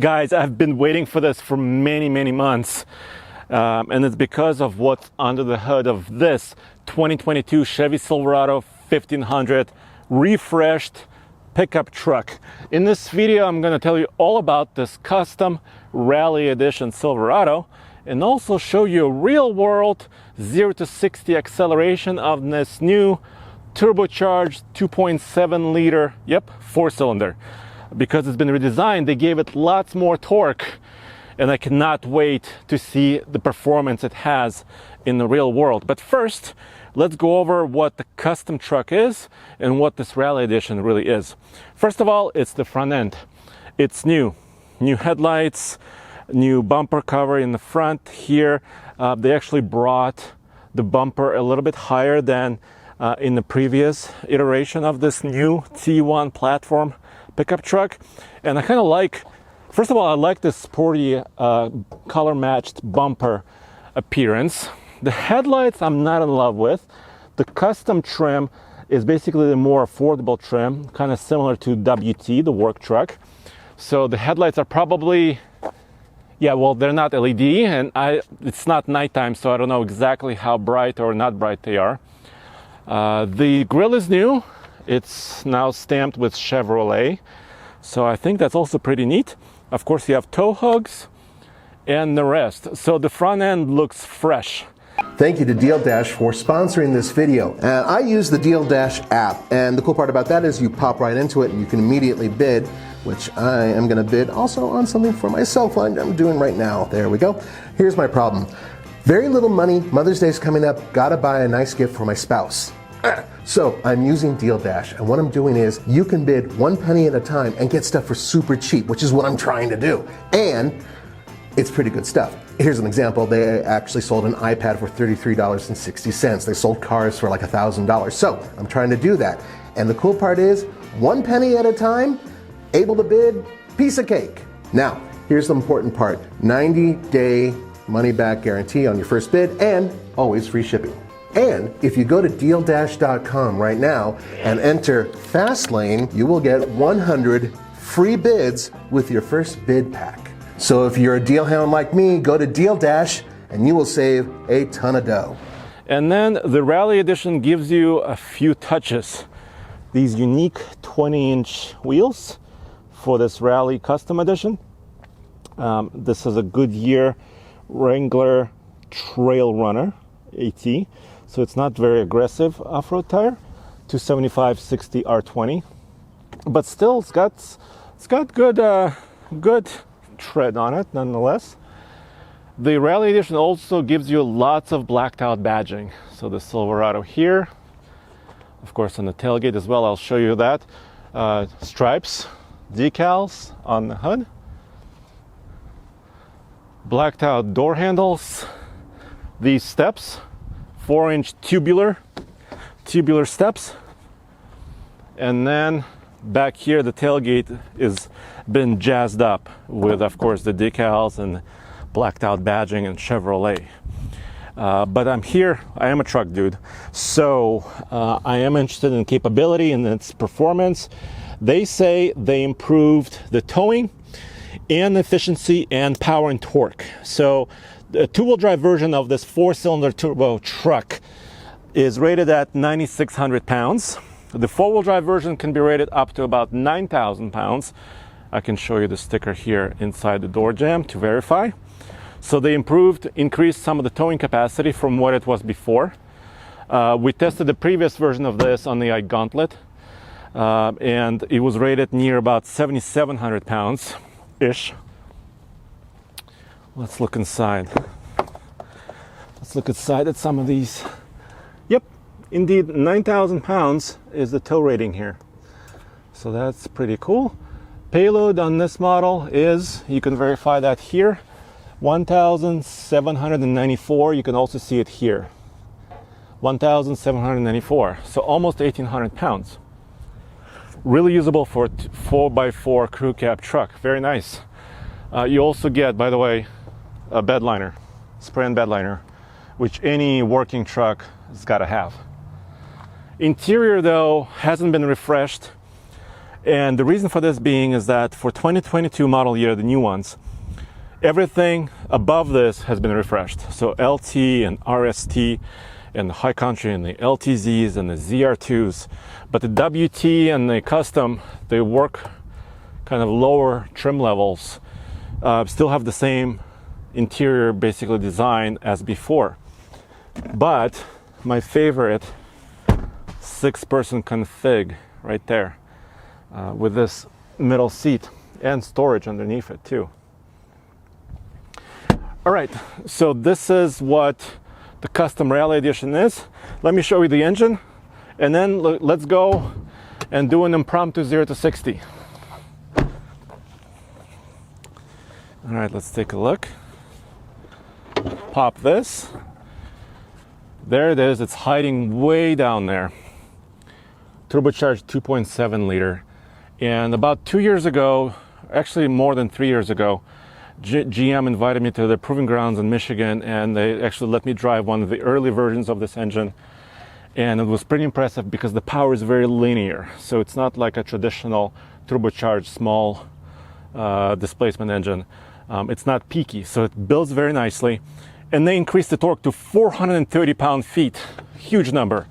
Guys, I've been waiting for this for many months, and it's because of what's under the hood of this 2022 Chevy Silverado 1500 refreshed pickup truck. In this video, I'm going to tell you all about this custom Rally Edition Silverado and also show you a real-world 0 to 60 acceleration of this new turbocharged 2.7 liter, four-cylinder. Because it's been redesigned, they gave it lots more torque, and I cannot wait to see the performance it has in the real world. But first, let's go over what the custom truck is and what this Rally Edition really is. First of all, it's the front end. It's new headlights, new bumper cover in the front here. They actually brought the bumper a little bit higher than in the previous iteration of this new T1 platform pickup truck. And I kind of like, first of all, I like this sporty color matched bumper appearance. The headlights I'm not in love with. The custom trim is basically the more affordable trim, kind of similar to WT, the work truck. So the headlights are probably, they're not LED, and it's not nighttime, so I don't know exactly how bright or not bright they are. The grille is new. It's now stamped with Chevrolet, so I think that's also pretty neat. Of course, you have tow hooks and the rest. So the front end looks fresh. Thank you to Deal Dash for sponsoring this video. And I use the Deal Dash app, and the cool part about that is you pop right into it and you can immediately bid, which I am going to bid also on something for myself I'm doing right now. There we go. Here's my problem. Very little money, Mother's Day's coming up, gotta buy a nice gift for my spouse. So I'm using Deal Dash, and what I'm doing is you can bid 1 penny at a time and get stuff for super cheap, which is what I'm trying to do. And it's pretty good stuff. Here's an example. They actually sold an iPad for $33.60. They sold cars for like $1,000. So I'm trying to do that. And the cool part is 1 penny at a time, able to bid, piece of cake. Now, here's the important part. 90-day money-back guarantee on your first bid and always free shipping. And if you go to dealdash.com right now and enter Fastlane, you will get 100 free bids with your first bid pack. So if you're a deal hound like me, go to Deal Dash and you will save a ton of dough. And then the Rally Edition gives you a few touches. These unique 20-inch wheels for this Rally Custom Edition. This is a Goodyear Wrangler Trail Runner AT. So it's not very aggressive off-road tire, 275/60 R20, but still it's got good tread on it nonetheless. The Rally Edition also gives you lots of blacked out badging. So the Silverado here, of course on the tailgate as well, I'll show you that. Stripes, decals on the hood, blacked out door handles, these steps, 4-inch tubular steps, and then back here the tailgate is been jazzed up with, of course, the decals and blacked out badging and Chevrolet. But I'm here, I am a truck dude, so I am interested in capability and its performance. They say they improved the towing and efficiency and power and torque. So the two-wheel drive version of this four-cylinder turbo truck is rated at 9,600 pounds. The four-wheel drive version can be rated up to about 9,000 pounds. I can show you the sticker here inside the door jamb to verify. So they increased some of the towing capacity from what it was before. We tested the previous version of this on the iGauntlet, and it was rated near about 7,700 pounds-ish. Let's look inside. Let's look inside at some of these. Yep, indeed, 9,000 pounds is the tow rating here. So that's pretty cool. Payload on this model is, you can verify that here, 1,794. You can also see it here, 1,794. So almost 1,800 pounds. Really usable for 4x4 crew cab truck. Very nice. You also get, by the way, a bed liner, spray-in bed liner, which any working truck has got to have. Interior, though, hasn't been refreshed. And the reason for this being is that for 2022 model year, the new ones, everything above this has been refreshed. So LT and RST and the High Country and the LTZs and the ZR2s. But the WT and the Custom, they work kind of lower trim levels, still have the same interior basically design as before. But my favorite 6-person config right there with this middle seat and storage underneath it too. All right, so this is what the Custom Rally Edition is. Let me show you the engine, and then let's go and do an impromptu 0 to 60. All right, let's take a look. Pop this. There it is. It's hiding way down there. Turbocharged 2.7 liter. And about 2 years ago, actually more than 3 years ago, GM invited me to their proving grounds in Michigan, and they actually let me drive one of the early versions of this engine. And it was pretty impressive because the power is very linear. So it's not like a traditional turbocharged small displacement engine. It's not peaky, so it builds very nicely. And they increased the torque to 430 pound-feet. Huge number.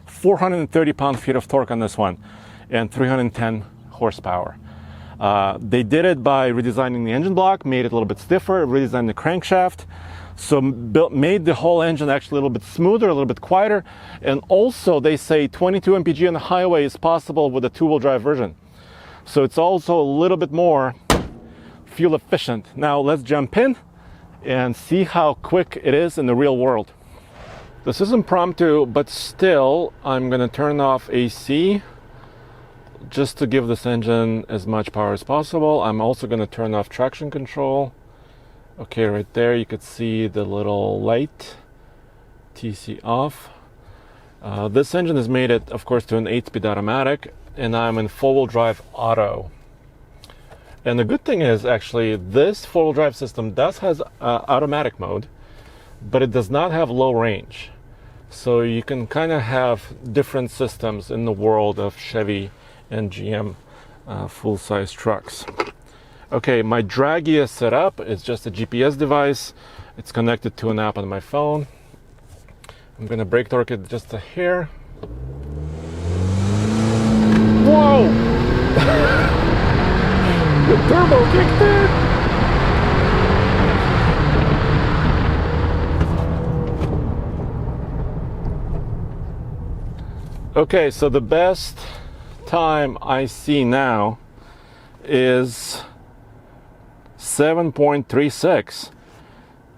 430 pound-feet of torque on this one, and 310 horsepower. They did it by redesigning the engine block, made it a little bit stiffer, redesigned the crankshaft, so made the whole engine actually a little bit smoother, a little bit quieter, and also they say 22 mpg on the highway is possible with a two-wheel drive version. So it's also a little bit more fuel efficient. Now let's jump in and see how quick it is in the real world. This is impromptu, but still I'm going to turn off AC just to give this engine as much power as possible. I'm also going to turn off traction control. Okay, right there you could see the little light, TC off. This engine has made it, of course, to an 8-speed automatic, and I'm in four-wheel drive auto. And the good thing is, actually, this four-wheel drive system does have automatic mode, but it does not have low range. So you can kind of have different systems in the world of Chevy and GM full-size trucks. Okay, my drag gear setup is just a GPS device. It's connected to an app on my phone. I'm gonna brake torque it just a hair. Whoa! The turbo kicked in! Okay, so the best time I see now is 7.36.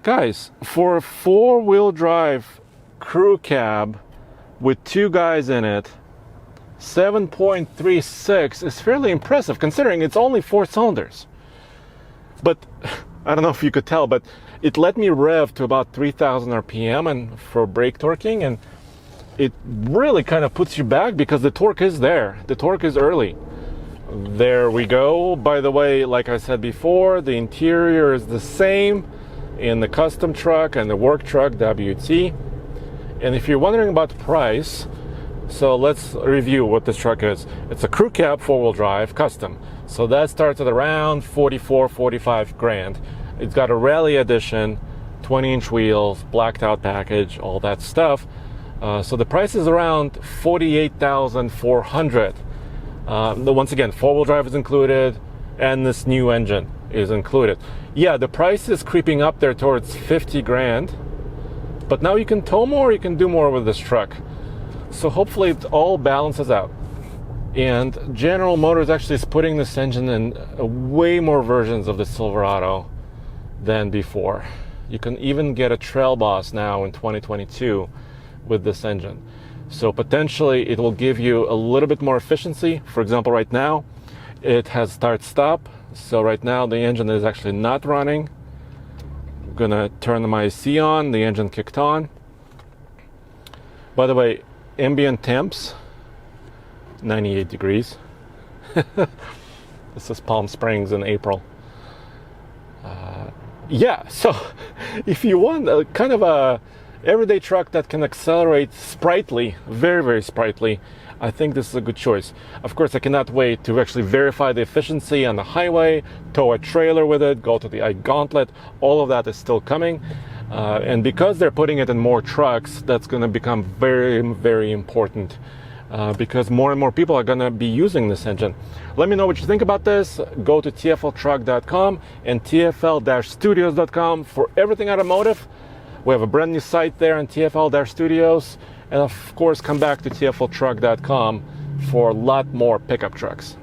Guys, for a four-wheel drive crew cab with two guys in it, 7.36 is fairly impressive considering it's only 4 cylinders. But I don't know if you could tell, but it let me rev to about 3,000 RPM and for brake torquing, and it really kind of puts you back because the torque is there. The torque is early. There we go. By the way, like I said before, the interior is the same in the custom truck and the work truck WT. And if you're wondering about the price, so let's review what this truck is. It's a crew cab four-wheel drive custom. So that starts at around 44, 45 grand. It's got a rally edition, 20-inch wheels, blacked out package, all that stuff. So the price is around $48,400. Once again, four-wheel drive is included, and this new engine is included. Yeah, the price is creeping up there towards 50 grand, but now you can tow more, you can do more with this truck. So hopefully it all balances out. And General Motors actually is putting this engine in way more versions of the Silverado than before. You can even get a Trail Boss now in 2022 with this engine. So potentially it will give you a little bit more efficiency. For example, right now it has start-stop. So right now the engine is actually not running. I'm gonna turn my AC on, the engine kicked on. By the way, Ambient Temps, 98 degrees. This is Palm Springs in April. Yeah, so if you want a kind of a everyday truck that can accelerate sprightly, very, very sprightly, I think this is a good choice. Of course, I cannot wait to actually verify the efficiency on the highway, tow a trailer with it, go to the iGauntlet. All of that is still coming. And because they're putting it in more trucks, that's going to become very, very important because more and more people are going to be using this engine. Let me know what you think about this. Go to TFLtruck.com and TFL-studios.com for everything automotive. We have a brand new site there on TFL-Studios. And of course, come back to TFLtruck.com for a lot more pickup trucks.